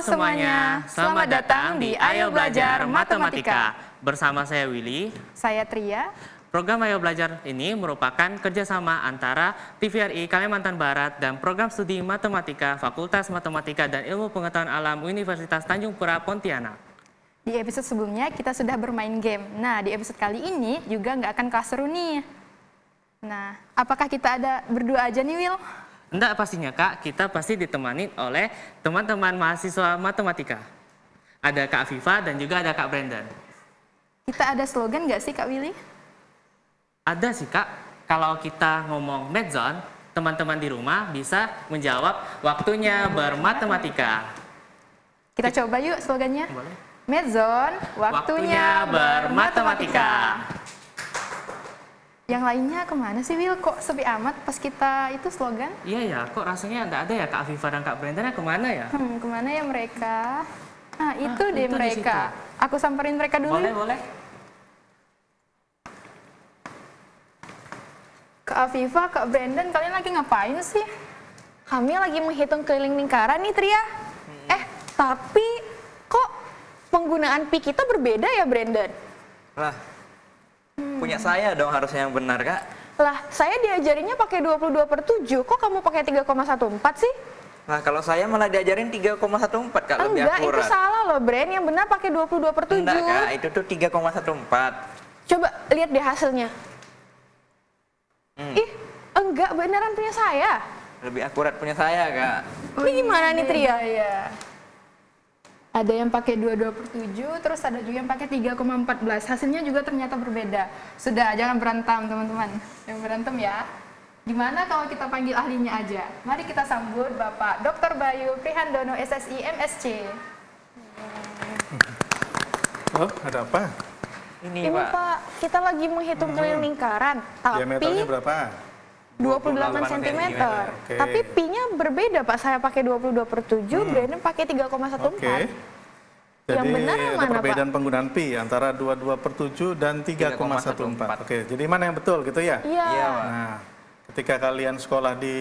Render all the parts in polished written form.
semuanya, selamat datang di Ayo Belajar Matematika. Bersama saya Willy. Saya Tria. Program Ayo Belajar ini merupakan kerjasama antara TVRI Kalimantan Barat dan Program Studi Matematika Fakultas Matematika dan Ilmu Pengetahuan Alam Universitas Tanjung Pura Pontianak. Di episode sebelumnya kita sudah bermain game. Nah, di episode kali ini juga nggak akan kalah seru nih. Nah, apakah kita ada berdua aja nih, Will? Enggak, pastinya Kak, kita pasti ditemani oleh teman-teman mahasiswa matematika. Ada Kak Viva dan juga ada Kak Brandon. Kita ada slogan nggak sih Kak Willy? Ada sih Kak, kalau kita ngomong medzone, teman-teman di rumah bisa menjawab waktunya bermatematika. Kita coba yuk slogannya. Boleh. Medzone, waktunya bermatematika. Yang lainnya kemana sih, Will? Kok sepi amat pas kita itu slogan? Iya ya, kok rasanya nggak ada ya Kak Viva dan Kak Brandon, kemana ya? Kemana ya mereka? Nah, itu deh itu mereka. Aku samperin mereka dulu. Boleh, boleh. Kak Viva, Kak Brandon, kalian lagi ngapain sih? Kami lagi menghitung keliling lingkaran nih, Tria. Tapi kok penggunaan pi kita berbeda ya, Brandon? Lah, punya saya dong harusnya yang benar, Kak. Lah, saya diajarinnya pakai 22/7. Kok kamu pakai 3,14 sih? Nah, kalau saya malah diajarin 3,14, Kak, lebih Enggak, akurat. itu salah loh, Brand. Yang benar pakai 22/7. Enggak, Kak, itu tuh 3,14. Coba lihat deh hasilnya. Ih, enggak, beneran punya saya. Lebih akurat punya saya, Kak. Ini gimana nih, Tria? Ya. Ada yang pakai 22/7, terus ada juga yang pakai 3,14. Hasilnya juga ternyata berbeda. Sudah, jangan berantem teman-teman. Jangan berantem ya. Gimana kalau kita panggil ahlinya aja? Mari kita sambut Bapak Dr. Bayu Prihandono, SSI, MSc. Oh, ada apa? Ini, Ini Pak. Pak, kita lagi menghitung keliling lingkaran. Diameternya Tapi berapa? 28 cm. Oke. Tapi pi-nya berbeda, Pak. Saya pakai 22/7, Brandon pakai 3,14. Oke. Yang Jadi benar yang ada mana, perbedaan penggunaan pi antara 22/7 dan 3,14. Oke, jadi mana yang betul gitu ya? Iya. Iya, Pak. Nah, ketika kalian sekolah di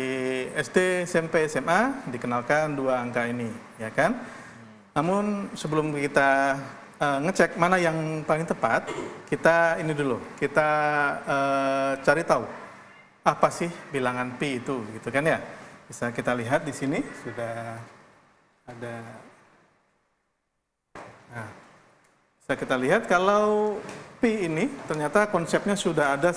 SD, SMP, SMA, dikenalkan dua angka ini, ya kan? Namun sebelum kita ngecek mana yang paling tepat, kita ini dulu, kita cari tahu apa sih bilangan pi itu, gitu kan ya? Bisa kita lihat di sini sudah ada. Nah, bisa kita lihat kalau pi ini ternyata konsepnya sudah ada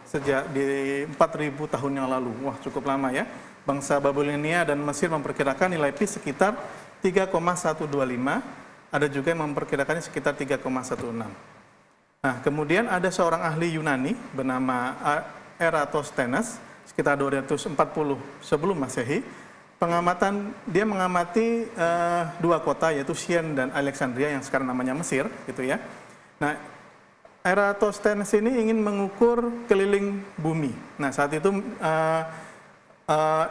sejak di 4000 tahun yang lalu. Wah, cukup lama ya. Bangsa Babilonia dan Mesir memperkirakan nilai pi sekitar 3,125. Ada juga yang memperkirakannya sekitar 3,16. Nah, kemudian ada seorang ahli Yunani bernama Eratosthenes sekitar 240 sebelum Masehi. Dia mengamati dua kota yaitu Siena dan Alexandria yang sekarang namanya Mesir, gitu ya. Nah, Eratosthenes ini ingin mengukur keliling bumi. Nah, saat itu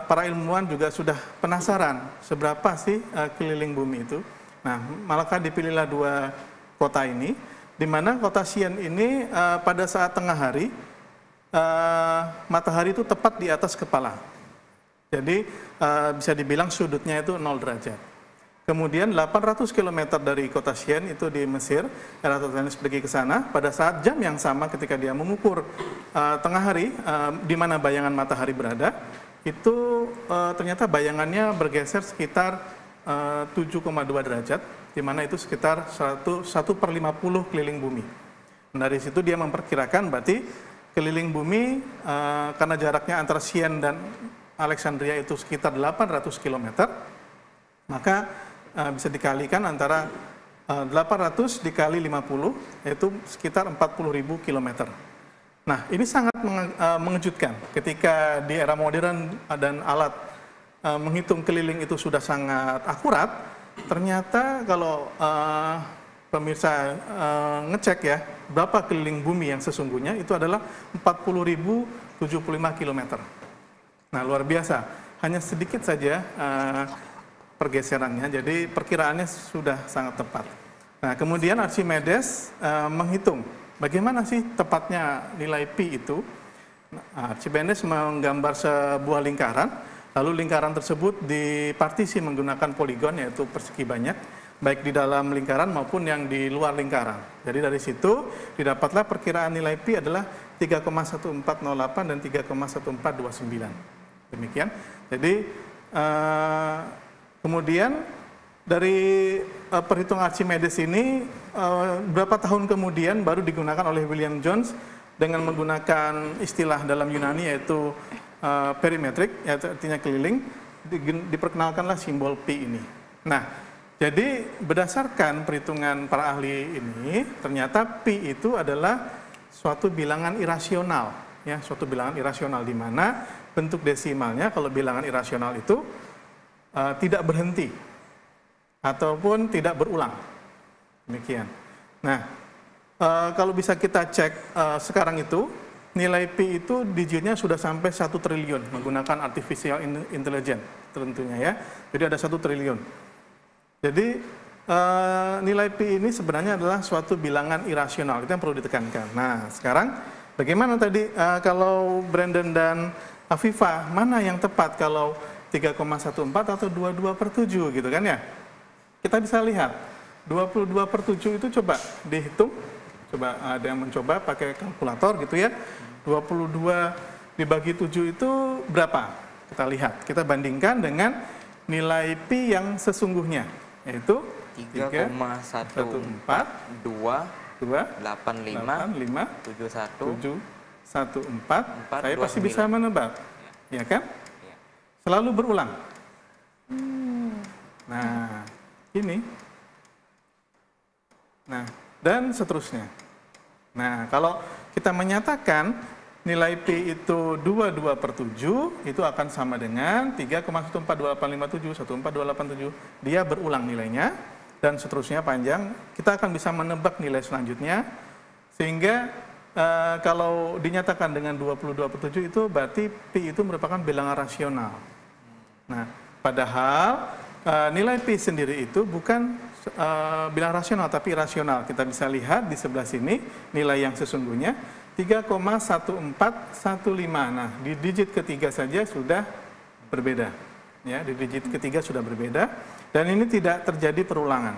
para ilmuwan juga sudah penasaran seberapa sih keliling bumi itu. Nah, maka dipilihlah dua kota ini, di mana kota Siena ini pada saat tengah hari, matahari itu tepat di atas kepala. Jadi bisa dibilang sudutnya itu 0 derajat. Kemudian 800 km dari kota Siena itu di Mesir, Eratosthenes pergi ke sana pada saat jam yang sama ketika dia mengukur tengah hari di mana bayangan matahari berada, itu ternyata bayangannya bergeser sekitar 7,2 derajat, di mana itu sekitar 1/50 keliling bumi. Dari situ dia memperkirakan berarti keliling bumi karena jaraknya antara Siena dan Alexandria itu sekitar 800 km, maka bisa dikalikan antara 800 dikali 50, yaitu sekitar 40.000 km. Nah, ini sangat mengejutkan ketika di era modern dan alat menghitung keliling itu sudah sangat akurat. Ternyata kalau pemirsa ngecek ya, berapa keliling bumi yang sesungguhnya itu adalah 40.075 km. Nah, luar biasa. Hanya sedikit saja pergeserannya, jadi perkiraannya sudah sangat tepat. Nah, kemudian Archimedes menghitung bagaimana sih tepatnya nilai pi itu. Archimedes menggambar sebuah lingkaran Lalu lingkaran tersebut dipartisi menggunakan poligon, yaitu persegi banyak, baik di dalam lingkaran maupun yang di luar lingkaran. Jadi dari situ didapatlah perkiraan nilai pi adalah 3,1408 dan 3,1429. Demikian. Jadi kemudian dari perhitungan Archimedes ini beberapa tahun kemudian baru digunakan oleh William Jones dengan menggunakan istilah dalam Yunani yaitu perimetrik, yaitu artinya keliling, diperkenalkanlah simbol pi ini. Nah, jadi berdasarkan perhitungan para ahli ini, ternyata pi itu adalah suatu bilangan irasional, ya, suatu bilangan irasional di mana bentuk desimalnya kalau bilangan irasional itu tidak berhenti ataupun tidak berulang. Demikian. Nah, kalau bisa kita cek sekarang itu nilai pi itu digitnya sudah sampai 1 triliun menggunakan artificial intelligence tentunya ya. Jadi ada 1 triliun. Jadi nilai pi ini sebenarnya adalah suatu bilangan irasional, itu yang perlu ditekankan. Nah, sekarang bagaimana tadi kalau Brandon dan Afifah, mana yang tepat kalau 3,14 atau 22/7 gitu kan ya? Kita bisa lihat 22/7 itu coba dihitung. Coba ada yang mencoba pakai kalkulator gitu ya. 22 dibagi 7 itu berapa? Kita lihat. Kita bandingkan dengan nilai pi yang sesungguhnya, yaitu 3,142857114. Saya pasti bisa menebak, ya kan? Selalu berulang. Nah, ini. Nah, dan seterusnya. Nah, kalau kita menyatakan nilai pi itu 22/7, itu akan sama dengan 3,1428571, 14287. Dia berulang nilainya, dan seterusnya panjang. Kita akan bisa menebak nilai selanjutnya, sehingga kalau dinyatakan dengan 22/7 itu berarti pi itu merupakan bilangan rasional. Nah, padahal nilai pi sendiri itu bukan bilangan rasional tapi irasional. Kita bisa lihat di sebelah sini nilai yang sesungguhnya 3,1415. Nah, di digit ketiga saja sudah berbeda. Ya, di digit ketiga sudah berbeda dan ini tidak terjadi perulangan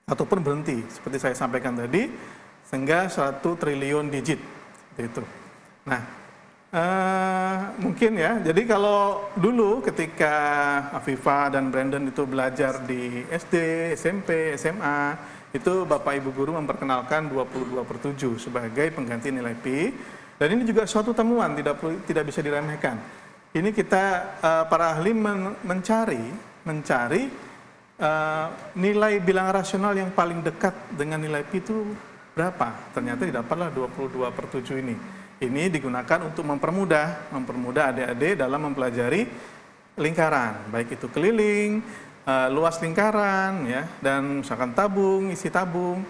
ataupun berhenti seperti saya sampaikan tadi, sehingga 1 triliun digit itu. Nah, mungkin ya, jadi kalau dulu ketika Afifah dan Brandon itu belajar di SD, SMP, SMA, itu Bapak Ibu Guru memperkenalkan 22/7 sebagai pengganti nilai pi, dan ini juga suatu temuan, tidak bisa diremehkan. Ini kita, para ahli mencari nilai bilangan rasional yang paling dekat dengan nilai pi itu berapa? Ternyata didapatlah 22/7 ini. Ini digunakan untuk mempermudah adik-adik dalam mempelajari lingkaran, baik itu keliling, luas lingkaran, ya, dan misalkan tabung, isi tabung.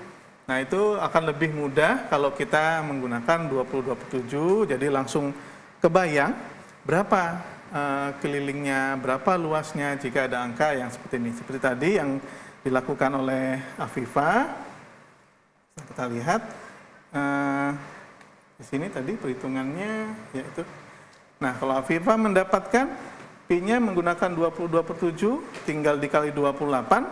Nah, itu akan lebih mudah kalau kita menggunakan 22/7, jadi langsung kebayang berapa kelilingnya, berapa luasnya jika ada angka yang seperti ini. Seperti tadi yang dilakukan oleh Afifah. Kita lihat di sini tadi perhitungannya yaitu. Nah, kalau Afifah mendapatkan pi-nya menggunakan 22/7 tinggal dikali 28.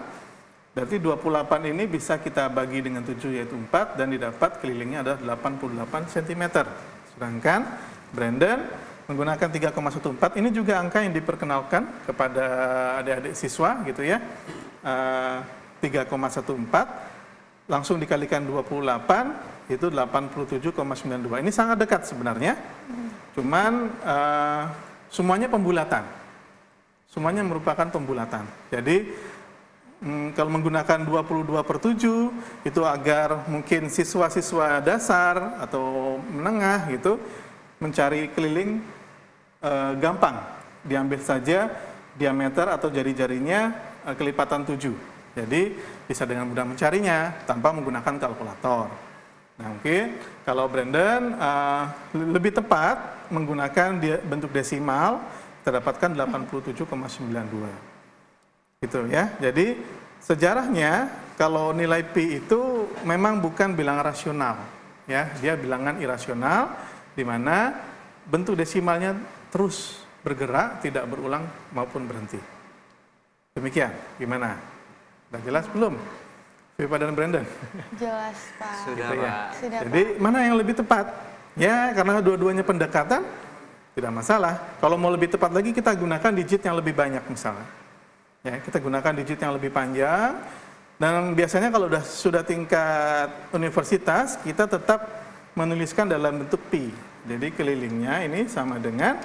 Berarti 28 ini bisa kita bagi dengan 7 yaitu 4 dan didapat kelilingnya adalah 88 cm. Sedangkan Brandon menggunakan 3,14. Ini juga angka yang diperkenalkan kepada adik-adik siswa gitu ya. 3,14 langsung dikalikan 28 itu 87,92. Ini sangat dekat sebenarnya. Cuman semuanya pembulatan. Semuanya merupakan pembulatan. Jadi kalau menggunakan 22/7 itu agar mungkin siswa-siswa dasar atau menengah gitu mencari keliling gampang. Diambil saja diameter atau jari-jarinya kelipatan 7. Jadi bisa dengan mudah mencarinya tanpa menggunakan kalkulator. Nah, mungkin kalau Brandon lebih tepat menggunakan bentuk desimal, kita dapatkan 87,92. Gitu ya. Jadi sejarahnya kalau nilai pi itu memang bukan bilangan rasional, ya, dia bilangan irasional di mana bentuk desimalnya terus bergerak, tidak berulang maupun berhenti. Demikian, gimana? Udah jelas belum? Viva dan Brandon? Jelas, Pak. Sudah, Gitu ya. Pak. Sudah, Jadi mana yang lebih tepat? Ya, karena dua-duanya pendekatan, tidak masalah. Kalau mau lebih tepat lagi, kita gunakan digit yang lebih banyak misalnya. Ya, kita gunakan digit yang lebih panjang. Dan biasanya kalau sudah tingkat universitas, kita tetap menuliskan dalam bentuk pi. Jadi kelilingnya ini sama dengan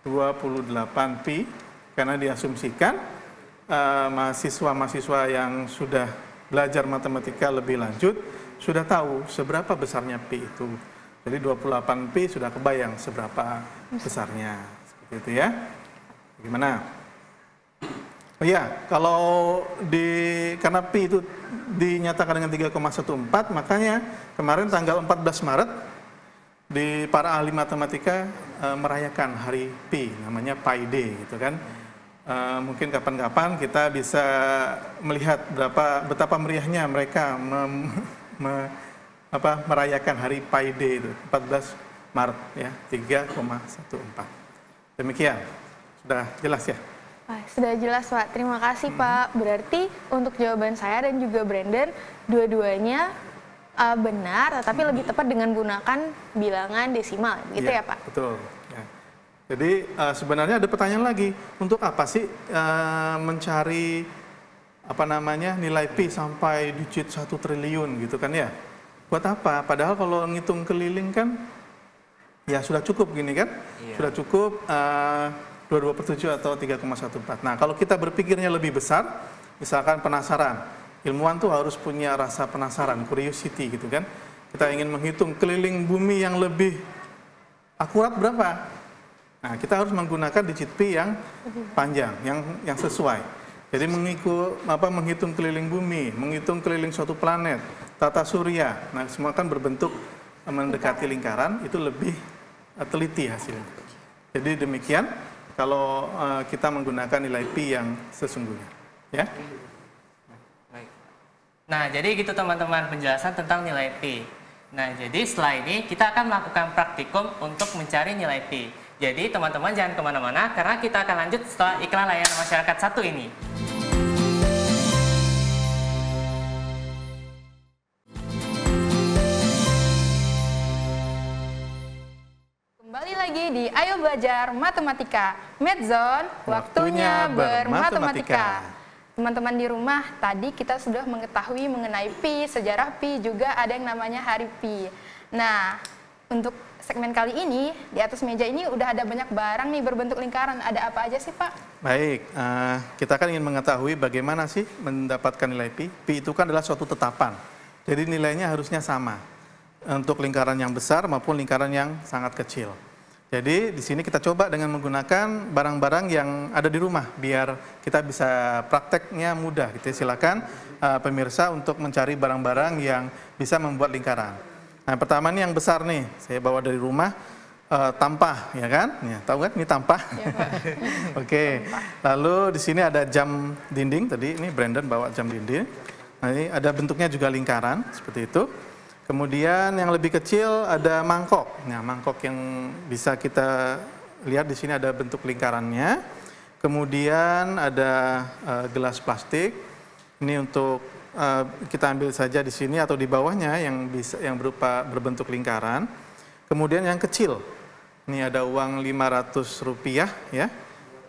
28 pi, karena diasumsikan mahasiswa-mahasiswa yang sudah belajar matematika lebih lanjut sudah tahu seberapa besarnya pi itu. Jadi 28 pi sudah kebayang seberapa besarnya. Seperti itu ya. Gimana? Oh iya, kalau karena pi itu dinyatakan dengan 3,14, makanya kemarin tanggal 14 Maret di para ahli matematika merayakan hari pi, namanya Pi Day gitu kan. Mungkin kapan-kapan kita bisa melihat betapa meriahnya mereka merayakan hari Pi Day itu 14 Maret ya, 3,14. Demikian. Sudah jelas ya? Wah, sudah jelas, Pak. Terima kasih, Pak. Berarti untuk jawaban saya dan juga Brandon, dua-duanya benar, tetapi lebih tepat dengan gunakan bilangan desimal, gitu ya, Pak? Betul. Ya. Jadi sebenarnya ada pertanyaan lagi, untuk apa sih mencari nilai pi sampai digit 1 triliun gitu kan ya? Buat apa? Padahal kalau ngitung keliling kan ya sudah cukup gini kan? Iya. Sudah cukup 22/7 atau 3,14. Nah, kalau kita berpikirnya lebih besar, misalkan penasaran, ilmuwan tuh harus punya rasa penasaran, curiosity gitu kan. Kita ingin menghitung keliling bumi yang lebih akurat berapa. Nah, kita harus menggunakan digit pi yang panjang, yang sesuai. Jadi menghitung keliling bumi, menghitung keliling suatu planet, tata surya. Nah, semua kan berbentuk mendekati lingkaran, itu lebih teliti hasilnya. Jadi demikian kalau kita menggunakan nilai pi yang sesungguhnya, ya. Nah, jadi gitu teman-teman penjelasan tentang nilai pi. Nah, jadi setelah ini kita akan melakukan praktikum untuk mencari nilai pi. Jadi teman-teman jangan kemana-mana karena kita akan lanjut setelah iklan layanan masyarakat satu ini. Kembali lagi di Ayo Belajar Matematika. Medzone, waktunya bermatematika. Teman-teman di rumah, tadi kita sudah mengetahui mengenai pi, sejarah pi, juga ada yang namanya hari pi. Nah, untuk segmen kali ini, di atas meja ini udah ada banyak barang nih berbentuk lingkaran. Ada apa aja sih, Pak? Baik, kita kan ingin mengetahui bagaimana sih mendapatkan nilai pi. Pi itu kan adalah suatu tetapan, jadi nilainya harusnya sama untuk lingkaran yang besar maupun lingkaran yang sangat kecil. Jadi di sini kita coba dengan menggunakan barang-barang yang ada di rumah biar kita bisa prakteknya mudah. Gitu. Silakan pemirsa untuk mencari barang-barang yang bisa membuat lingkaran. Nah, pertama ini yang besar nih, saya bawa dari rumah, tampah, ya kan? Ya, tahu kan? Ini tampah. Ya, Oke. Lalu di sini ada jam dinding tadi. Ini Brandon bawa jam dinding. Nah, ini ada bentuknya juga lingkaran seperti itu. Kemudian yang lebih kecil ada mangkok. Nah, mangkok yang bisa kita lihat di sini ada bentuk lingkarannya. Kemudian ada gelas plastik. Ini untuk kita ambil saja di sini atau di bawahnya yang berupa berbentuk lingkaran. Kemudian yang kecil. Ini ada uang Rp500 ya.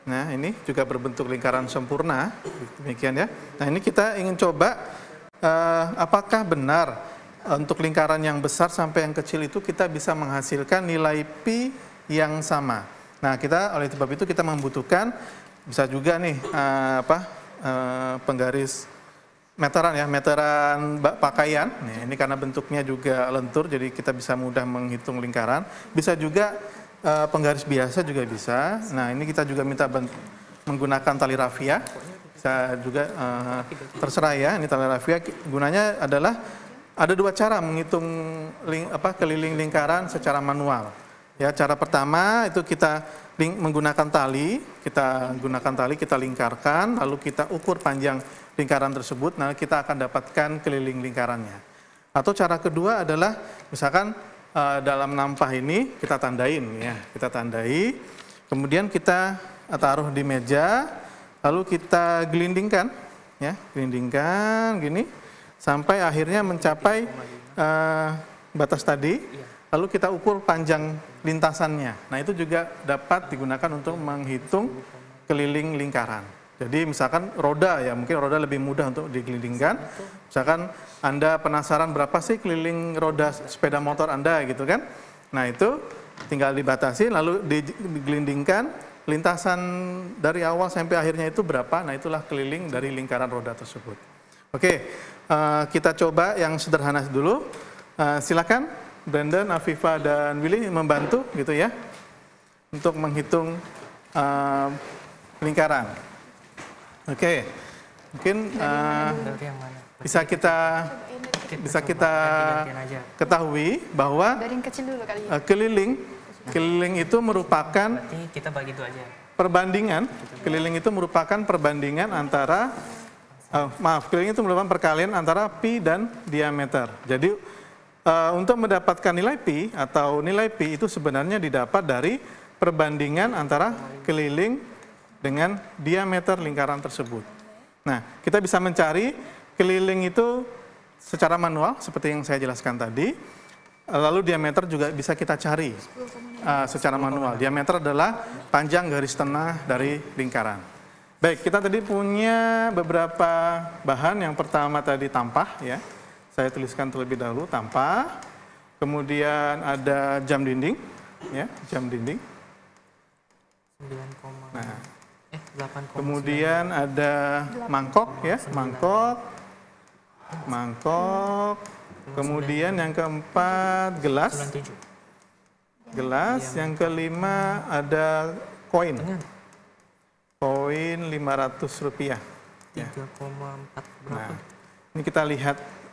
Nah, ini juga berbentuk lingkaran sempurna. Demikian ya. Nah, ini kita ingin coba apakah benar untuk lingkaran yang besar sampai yang kecil itu kita bisa menghasilkan nilai pi yang sama. Nah, oleh sebab itu kita membutuhkan bisa juga nih penggaris meteran ya, meteran pakaian. Nih, ini karena bentuknya juga lentur, jadi kita bisa mudah menghitung lingkaran. Bisa juga penggaris biasa juga bisa. Nah, ini kita juga minta menggunakan tali rafia. Bisa juga terserah ya. Ini tali rafia gunanya adalah ada dua cara menghitung keliling lingkaran secara manual. Ya, cara pertama itu kita menggunakan tali, kita lingkarkan, lalu kita ukur panjang lingkaran tersebut, nah kita akan dapatkan keliling lingkarannya. Atau cara kedua adalah misalkan dalam nampah ini kita tandain ya, kita tandai, Kemudian kita taruh di meja, lalu kita gelindingkan, ya, gelindingkan gini sampai akhirnya mencapai batas tadi. Lalu kita ukur panjang lintasannya. Nah, itu juga dapat digunakan untuk menghitung keliling lingkaran. Jadi misalkan roda, ya mungkin roda lebih mudah untuk digelindingkan. Misalkan Anda penasaran berapa sih keliling roda sepeda motor Anda gitu kan. Nah, itu tinggal dibatasi lalu digelindingkan lintasan dari awal sampai akhirnya itu berapa. Nah, itulah keliling dari lingkaran roda tersebut. Oke, kita coba yang sederhana dulu. Silakan Brandon, Afifa, dan Willy membantu gitu ya untuk menghitung lingkaran. Oke, mungkin Dari yang mana? bisa kita Ganti-gantian aja. ketahui bahwa Dari yang kecil dulu kali ya. keliling itu merupakan Berarti kita bagi itu aja. perbandingan. Keliling itu merupakan perbandingan antara keliling itu merupakan perkalian antara pi dan diameter. Jadi untuk mendapatkan nilai pi atau nilai pi itu sebenarnya didapat dari perbandingan antara keliling dengan diameter lingkaran tersebut. Nah, kita bisa mencari keliling itu secara manual seperti yang saya jelaskan tadi. Lalu diameter juga bisa kita cari secara manual. Diameter adalah panjang garis tengah dari lingkaran. Baik, kita tadi punya beberapa bahan. Yang pertama tadi tampah, ya. Saya tuliskan terlebih dahulu tampah. Kemudian ada jam dinding, ya, jam dinding. 9, Nah, 8, kemudian ada mangkok, ya, mangkok. Kemudian yang keempat gelas. 97. Gelas. Yang kelima ada koin. Koin Rp500. Ya. 3,4 berapa? Nah, ini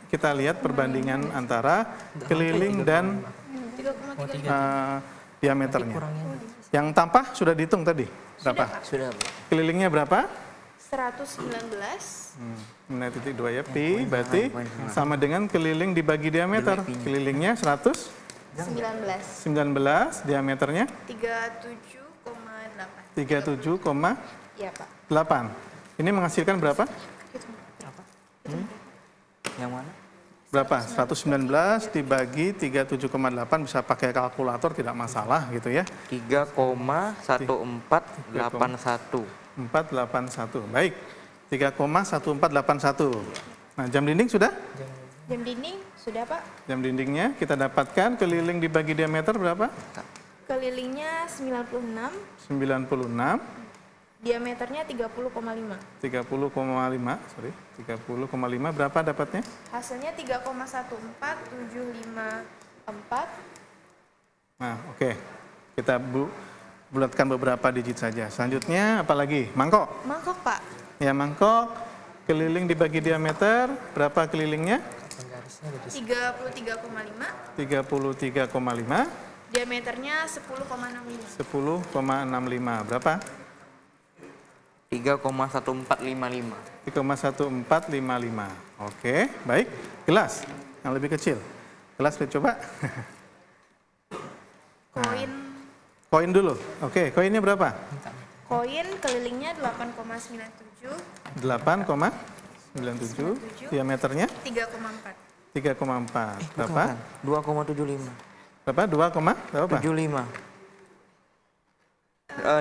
kita lihat perbandingan antara keliling dan diameternya. Kurangnya Yang tampah sudah dihitung tadi. Berapa? Sudah, Bu. Kelilingnya berapa? 119. Nah, titik 2 ya, pi, berarti sama dengan keliling dibagi diameter. Kelilingnya 119, 19. diameternya 37,8. 37,8. Iya, Pak. Ini menghasilkan berapa? Yang mana? Berapa? 119 dibagi 37,8, bisa pakai kalkulator tidak masalah gitu ya. 3,1481. 481. Baik. 3,1481. Nah, jam dinding sudah? Jam dinding sudah, Pak. Jam dindingnya kita dapatkan keliling dibagi diameter berapa? Kelilingnya 96, 96, diameternya 30,5. 30,5 berapa dapatnya? Hasilnya 3,14754. Nah, oke. Kita bulatkan beberapa digit saja. Selanjutnya apa lagi? Mangkok. Mangkok, Pak. Ya, mangkok. Keliling dibagi diameter berapa kelilingnya? garisnya ada di 33,5. 33,5. Diameternya 10,65. 10,65 berapa? 3,1455. 3,1455. Oke, baik. Gelas yang lebih kecil. Gelas kita coba. Koin Koin dulu. Oke, koinnya berapa? koin kelilingnya 8,97. 8,97. Diameternya 3,4. 3,4. Berapa? 2,75. Berapa? 2,75. 75.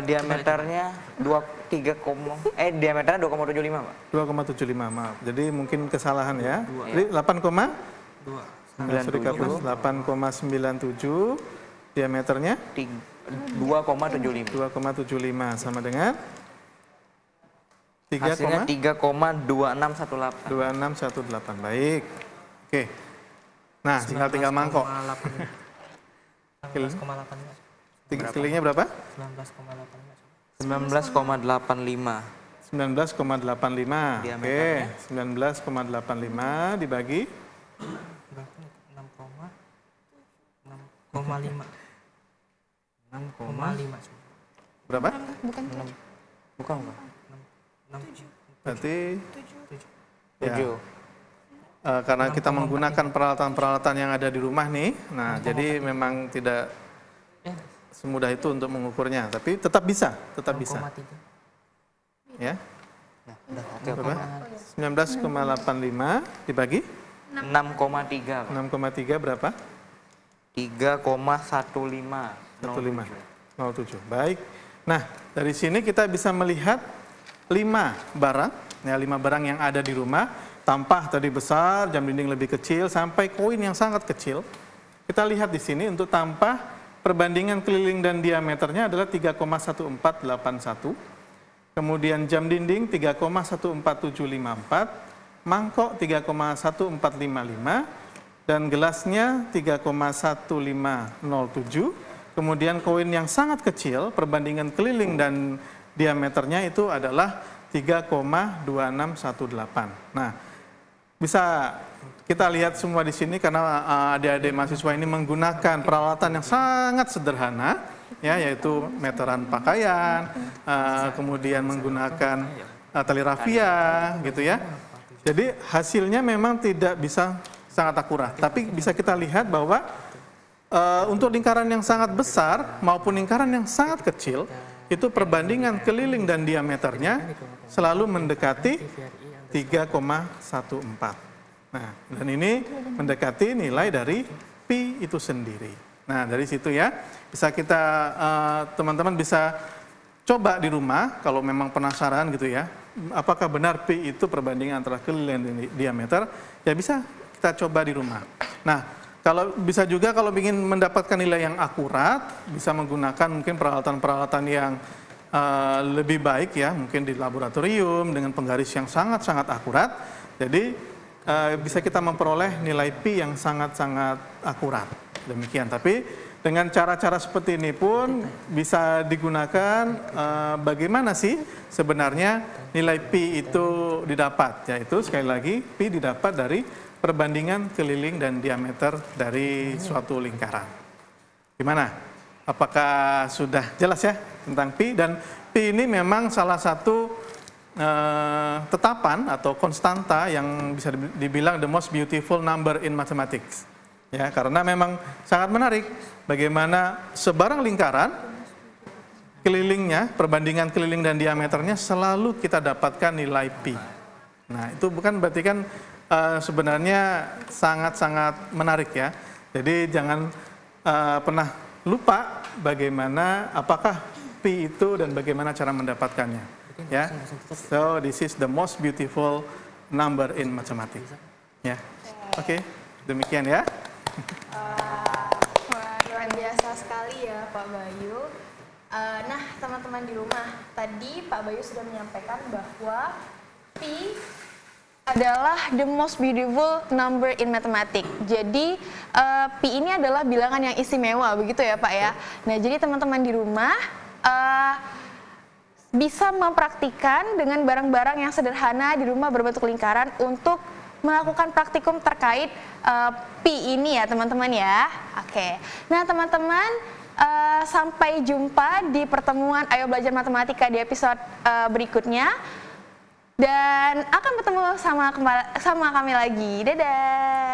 Diameternya diameternya 2,75, Pak. 2,75, maaf. Jadi mungkin kesalahan ya. Jadi 8,97 diameternya 2,75. 2,75 sama dengan Hasilnya 3,2618. 2618. Baik. Oke. Nah, tinggal mangkok. 19,8. Kelilingnya berapa? 19,8. 19,85. Oke, Diameternya? 19,85 dibagi 6,5. 6,5. berapa? Bukan Bukan, Pak. 6. Berarti 7. ya, karena kita menggunakan peralatan-peralatan yang ada di rumah nih. Nah, jadi memang tidak semudah itu untuk mengukurnya, tapi tetap bisa. Ya. Ya, udah oke. Berapa? 19,85 dibagi 6,3. 6,3 berapa? 3,15. 1507. Baik. Nah, dari sini kita bisa melihat 5 barang, ya 5 barang yang ada di rumah. Tampah tadi besar, jam dinding lebih kecil, sampai koin yang sangat kecil. Kita lihat di sini untuk tampah perbandingan keliling dan diameternya adalah 3,1481. Kemudian jam dinding 3,14754, mangkok 3,1455, dan gelasnya 3,1507. Kemudian koin yang sangat kecil, perbandingan keliling dan diameternya itu adalah 3,2618. Nah, bisa kita lihat semua di sini karena adik-adik mahasiswa ini menggunakan peralatan yang sangat sederhana, ya, yaitu meteran pakaian, kemudian menggunakan tali rafia, gitu ya. Jadi hasilnya memang tidak bisa sangat akurat, tapi bisa kita lihat bahwa untuk lingkaran yang sangat besar maupun lingkaran yang sangat kecil, itu perbandingan keliling dan diameternya selalu mendekati 3,14. Nah, dan ini mendekati nilai dari pi itu sendiri. Nah, dari situ ya, bisa kita, teman-teman bisa coba di rumah, kalau memang penasaran gitu ya, apakah benar pi itu perbandingan antara keliling dan diameter, ya bisa kita coba di rumah. Nah, kalau bisa juga kalau ingin mendapatkan nilai yang akurat, bisa menggunakan mungkin peralatan-peralatan yang lebih baik ya, mungkin di laboratorium dengan penggaris yang sangat-sangat akurat. Jadi bisa kita memperoleh nilai pi yang sangat-sangat akurat. Demikian. Tapi dengan cara-cara seperti ini pun bisa digunakan bagaimana sih sebenarnya nilai pi itu didapat. Yaitu sekali lagi pi didapat dari perbandingan keliling dan diameter dari suatu lingkaran. Gimana? Apakah sudah jelas ya tentang pi? Dan pi ini memang salah satu tetapan atau konstanta yang bisa dibilang the most beautiful number in mathematics. Ya, karena memang sangat menarik bagaimana sebarang lingkaran kelilingnya, perbandingan keliling dan diameternya selalu kita dapatkan nilai pi. Nah, itu bukan berarti kan sebenarnya sangat-sangat menarik ya. Jadi jangan pernah lupa bagaimana apakah pi itu dan bagaimana cara mendapatkannya. Ya, so this is the most beautiful number in mathematics. Ya, oke, demikian ya. Wah, luar biasa sekali ya Pak Bayu. Nah, teman-teman di rumah, tadi Pak Bayu sudah menyampaikan bahwa pi adalah the most beautiful number in mathematics. Jadi pi ini adalah bilangan yang istimewa, begitu ya Pak ya. Nah, jadi teman-teman di rumah bisa mempraktikkan dengan barang-barang yang sederhana di rumah berbentuk lingkaran untuk melakukan praktikum terkait pi ini ya teman-teman ya. Oke. Nah teman-teman, sampai jumpa di pertemuan Ayo Belajar Matematika di episode berikutnya. Dan akan bertemu sama kami lagi. Dadah.